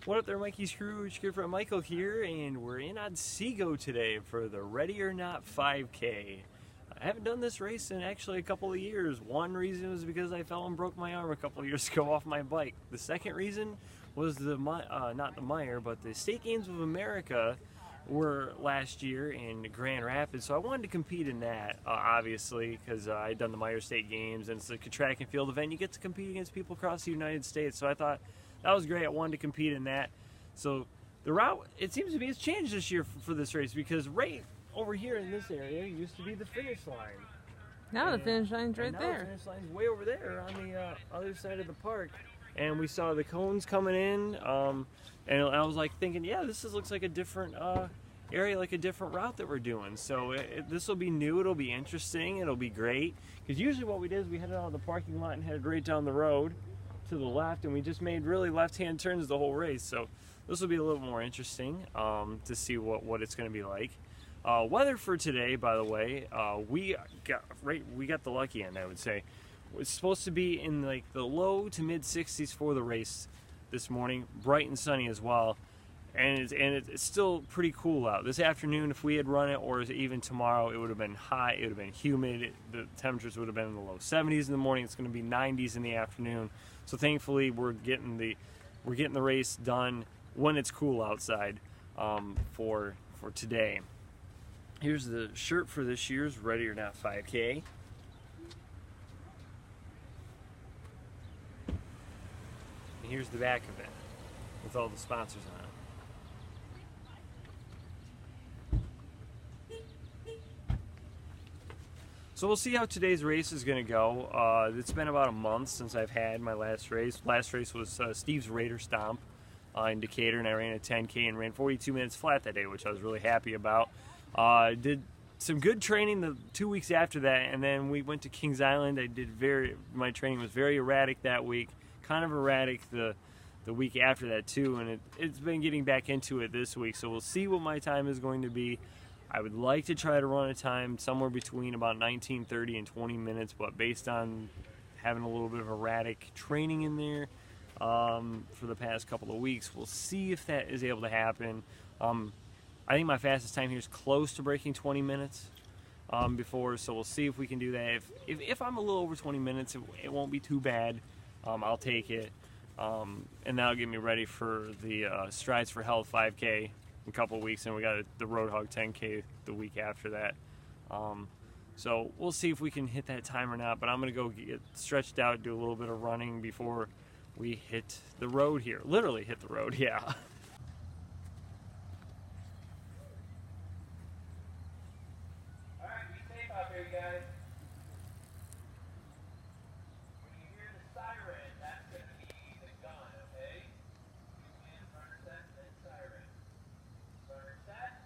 What up there, Mikey Scrooge, good friend Michael here, and we're in Otsego today for the Ready or Not 5K. I haven't done this race in actually a couple of years. One reason was because I fell and broke my arm a couple of years ago off my bike. The second reason was not the Meyer, but the State Games of America were last year in Grand Rapids, so I wanted to compete in that, obviously, because I had done the Meyer State Games, and it's like a track and field event. You get to compete against people across the United States, so I thought that was great. I wanted to compete in that. So the route, it seems to me, has changed this year for this race, because right over here in this area used to be the finish line. Now the finish line's right there. The finish line's way over there on the other side of the park. And we saw the cones coming in, and I was like thinking, yeah, looks like a different area, like a different route that we're doing. So this will be new, it'll be interesting, it'll be great. Because usually what we did is we headed out of the parking lot and headed right down the road to the left, and we just made really left-hand turns the whole race. So this will be a little more interesting to see what it's going to be like. Weather for today, by the way, we got the lucky end, I would say. It's supposed to be in like the low to mid 60s for the race this morning, bright and sunny as well, and it's still pretty cool out. This afternoon, if we had run it, or even tomorrow, it would have been hot, it would have been humid, the temperatures would have been in the low 70s in the morning. It's going to be 90s in the afternoon. So thankfully, we're getting the race done when it's cool outside for today. Here's the shirt for this year's Ready or Not 5K. And here's the back of it with all the sponsors on it. So we'll see how today's race is going to go. It's been about a month since I've had my last race. Last race was Steve's Raider Stomp in Decatur, and I ran a 10K and ran 42 minutes flat that day, which I was really happy about. Did some good training the 2 weeks after that, and then we went to Kings Island. My training was very erratic that week, kind of erratic the week after that too, and it's been getting back into it this week. So we'll see what my time is going to be. I would like to try to run a time somewhere between about 19:30 and 20 minutes, but based on having a little bit of erratic training in there for the past couple of weeks, we'll see if that is able to happen. I think my fastest time here is close to breaking 20 minutes before, so we'll see if we can do that. If I'm a little over 20 minutes, it won't be too bad. I'll take it, and that'll get me ready for the Strides for Health 5K in a couple of weeks, and we got the Roadhog 10K the week after that. So we'll see if we can hit that time or not, but I'm going to go get stretched out, do a little bit of running before we hit the road here. Literally hit the road, yeah. Alright, be safe out there, guys. When you hear the siren, that's going to be the gun, okay? And runner set, then siren. Runner set.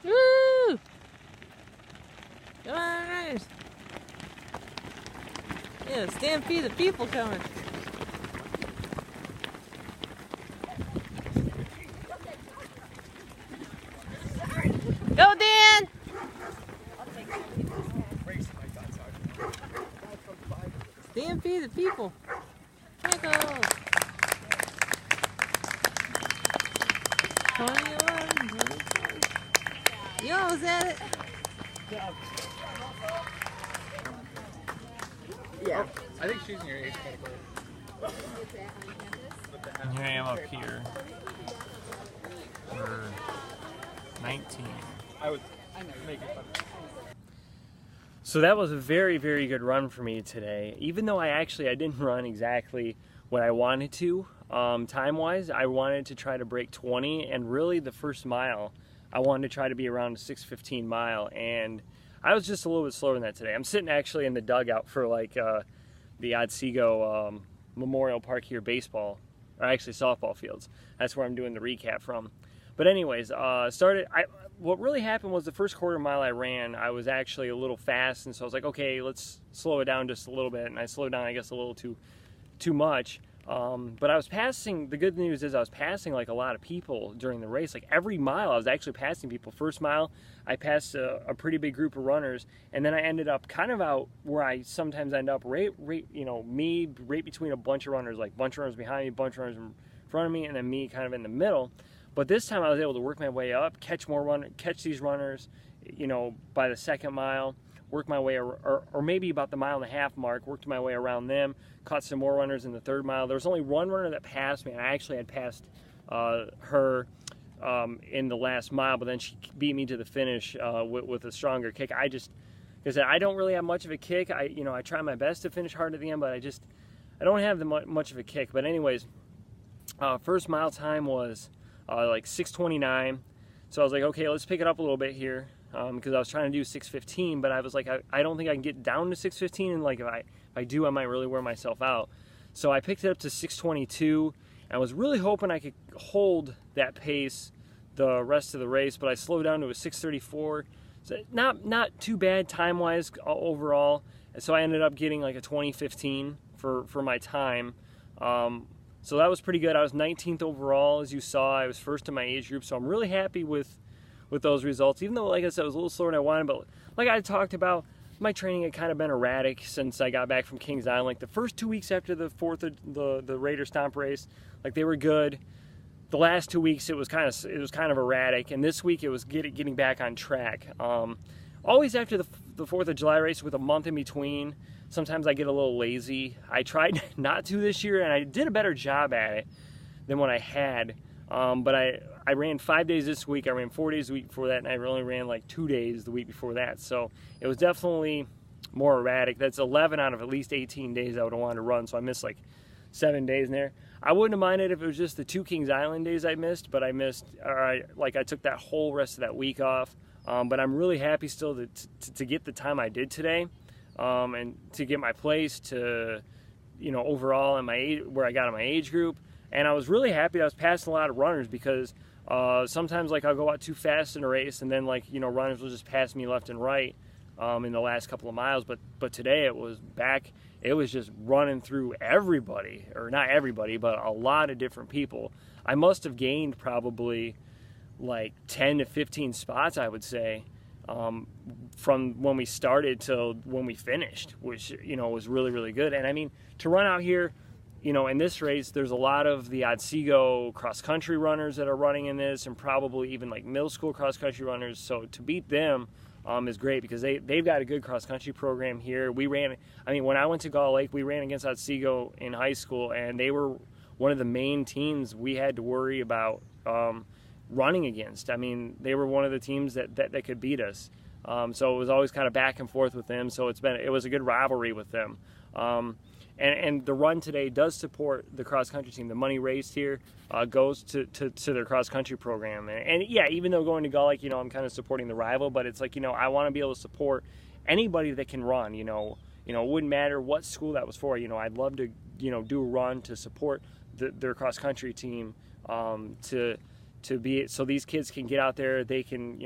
Woo! Come on, runners! Yeah, stampede of people coming. Go, Dan! Stampede of people. Michael! 21, 22. You almost had it. Yeah. I think she's in your age category. And here I am up here for 19. I would make it fun. So that was a very, very good run for me today. Even though I didn't run exactly what I wanted to, time-wise, I wanted to try to break 20, and really the first mile, I wanted to try to be around a 6:15 mile, and I was just a little bit slower than that today. I'm sitting actually in the dugout for like the Otsego Memorial Park here baseball, or actually softball fields. That's where I'm doing the recap from. But anyways, what really happened was the first quarter mile I ran, I was actually a little fast, and so I was like, okay, let's slow it down just a little bit, and I slowed down, I guess, a little too much. But I was passing, the good news is I was passing like a lot of people during the race. Like every mile I was actually passing people. First mile I passed a pretty big group of runners, and then I ended up kind of out where I sometimes end up right between a bunch of runners, like bunch of runners behind me, bunch of runners in front of me, and then me kind of in the middle. But this time I was able to work my way up, catch these runners, by the second mile, work my way, or maybe about the 1.5 mile mark, worked my way around them, caught some more runners in the 3rd mile. There was only one runner that passed me, and I actually had passed her in the last mile, but then she beat me to the finish with a stronger kick. I said, I don't really have much of a kick. I try my best to finish hard at the end, but I don't have much of a kick. But anyways, first mile time was like 6:29. So I was like, okay, let's pick it up a little bit here. Because I was trying to do 6:15, but I was like, I don't think I can get down to 6:15, and like if I do, I might really wear myself out. So I picked it up to 6:22, and I was really hoping I could hold that pace the rest of the race, but I slowed down to a 6:34. So not too bad time-wise overall. And so I ended up getting like a 20:15 for my time. So that was pretty good. I was 19th overall, as you saw. I was first in my age group, so I'm really happy with those results, even though, like I said, it was a little slower than I wanted. But like I talked about, my training had kind of been erratic since I got back from Kings Island. Like the first 2 weeks after the the Raider Stomp race, like they were good. The last 2 weeks it was kind of erratic, and this week it was getting back on track. Always after the 4th of July race with a month in between, sometimes I get a little lazy. I tried not to this year, and I did a better job at it than what I had. But I ran 5 days this week. I ran 4 days the week before that, and I only ran like 2 days the week before that. So it was definitely more erratic. That's 11 out of at least 18 days I would have wanted to run. So I missed like 7 days in there. I wouldn't have minded if it was just the 2 Kings Island days I missed, but I took that whole rest of that week off. But I'm really happy still to get the time I did today, and to get my place to, overall in my age, where I got in my age group. And I was really happy I was passing a lot of runners, because sometimes like I'll go out too fast in a race, and then runners will just pass me left and right in the last couple of miles. But today it was just running through everybody, or not everybody, but a lot of different people. I must have gained probably like 10 to 15 spots, I would say, from when we started till when we finished, which was really, really good. And I mean, to run out here, in this race, there's a lot of the Otsego cross-country runners that are running in this, and probably even like middle school cross-country runners. So to beat them is great, because they've got a good cross-country program here. When I went to Gull Lake, we ran against Otsego in high school, and they were one of the main teams we had to worry about running against. I mean, they were one of the teams that could beat us. So it was always kind of back and forth with them. So it was a good rivalry with them. And the run today does support the cross-country team. The money raised here goes to their cross-country program. And yeah, even though going to Gull Lake, I'm kind of supporting the rival, but it's like, I want to be able to support anybody that can run. It wouldn't matter what school that was for. I'd love to, do a run to support their cross-country team, to be, so these kids can get out there, they can,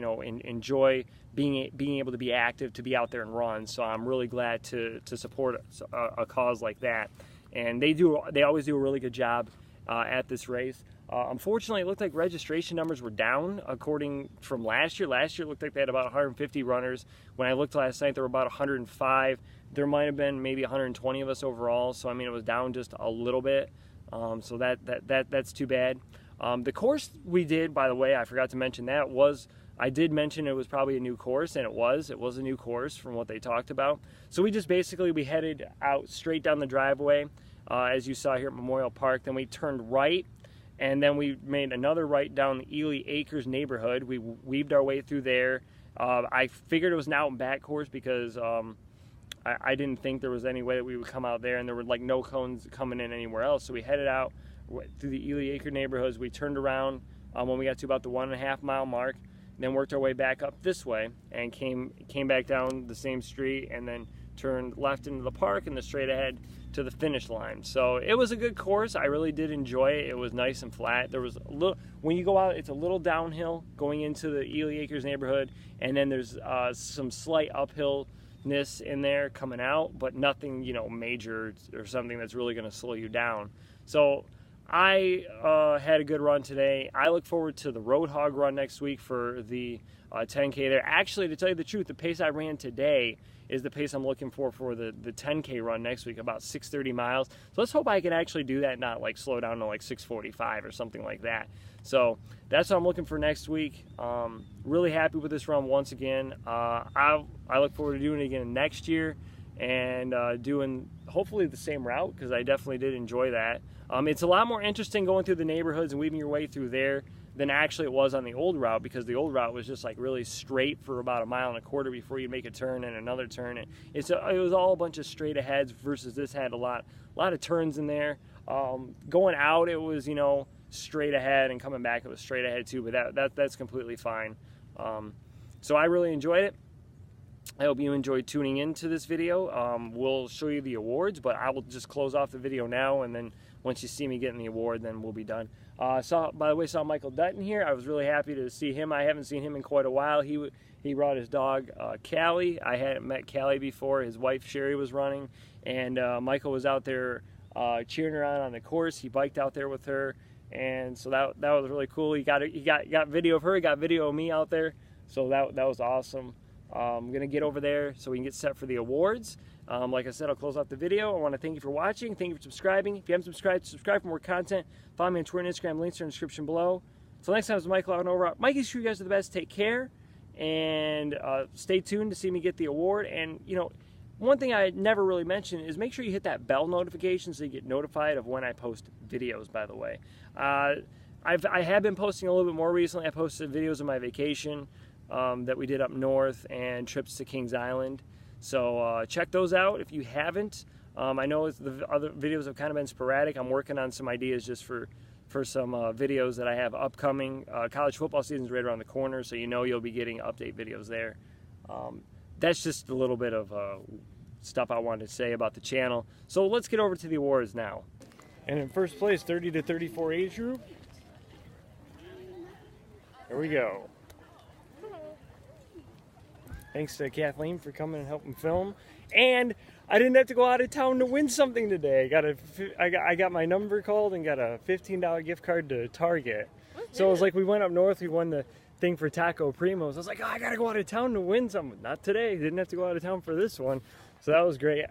enjoy being able to be active, to be out there and run. So I'm really glad to support a cause like that. And they always do a really good job at this race. Unfortunately, it looked like registration numbers were down according from last year. Last year it looked like they had about 150 runners. When I looked last night, there were about 105. There might have been maybe 120 of us overall. So I mean, it was down just a little bit. So that's too bad. The course we did, by the way, I forgot to mention that, I did mention it was probably a new course, and it was a new course from what they talked about. So we headed out straight down the driveway, as you saw here at Memorial Park. Then we turned right, and then we made another right down the Ely Acres neighborhood. We weaved our way through there. I figured it was an out and back course, because I didn't think there was any way that we would come out there, and there were like no cones coming in anywhere else. So we headed out through the Ely Acre neighborhoods. We turned around when we got to about the 1.5 mile mark, then worked our way back up this way, and came back down the same street, and then turned left into the park and then straight ahead to the finish line. So it was a good course. I really did enjoy it. It was nice and flat. There was a little, when you go out, it's a little downhill going into the Ely Acres neighborhood, and then there's some slight uphill in there coming out, but nothing, you know, major or something that's really going to slow you down. So I had a good run today. I look forward to the Roadhog run next week for the 10K there. Actually, to tell you the truth, the pace I ran today is the pace I'm looking for the 10K run next week, about 6:30 miles. So let's hope I can actually do that, not like slow down to like 6:45 or something like that. So that's what I'm looking for next week. Really happy with this run once again. I look forward to doing it again next year and doing hopefully the same route, because I definitely did enjoy that. It's a lot more interesting going through the neighborhoods and weaving your way through there than actually it was on the old route, because the old route was just like really straight for about 1.25 miles before you make a turn and another turn. And it was all a bunch of straight aheads, versus this had a lot of turns in there. Going out, it was, you know, straight ahead, and coming back it was straight ahead too, but that's completely fine. So I really enjoyed it. I hope you enjoyed tuning into this video. We'll show you the awards, but I will just close off the video now, and then once you see me getting the award, then we'll be done. By the way, saw Michael Dutton here. I was really happy to see him. I haven't seen him in quite a while. He brought his dog, Callie. I hadn't met Callie before. His wife, Sherry, was running, and Michael was out there cheering her on the course. He biked out there with her, and so that was really cool. He got video of her. He got video of me out there, so that was awesome. I'm going to get over there so we can get set for the awards. Like I said, I'll close out the video. I want to thank you for watching. Thank you for subscribing. If you haven't subscribed, subscribe for more content. Follow me on Twitter and Instagram. Links are in the description below. Until next time, it's Michael out and over. Mikey's sure you guys are the best. Take care. And stay tuned to see me get the award. And, you know, one thing I never really mentioned is make sure you hit that bell notification so you get notified of when I post videos, by the way. I have been posting a little bit more recently. I posted videos of my vacation that we did up north and trips to Kings Island. So check those out if you haven't. I know the other videos have kind of been sporadic. I'm working on some ideas just for some videos that I have upcoming. College football season is right around the corner, so you know you'll be getting update videos there. That's just a little bit of stuff I wanted to say about the channel. So let's get over to the awards now. And in first place, 30 to 34 age group. Here we go. Thanks to Kathleen for coming and helping film. And I didn't have to go out of town to win something today. I got my number called and got a $15 gift card to Target. So it was like we went up north, we won the thing for Taco Primos. I was like, oh, I gotta go out of town to win something. Not today. Didn't have to go out of town for this one. So that was great.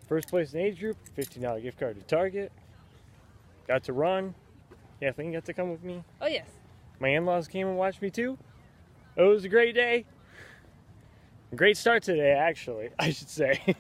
First place in age group, $15 gift card to Target. Got to run. Kathleen got to come with me. Oh, yes. My in-laws came and watched me too. It was a great day. Great start today, actually, I should say.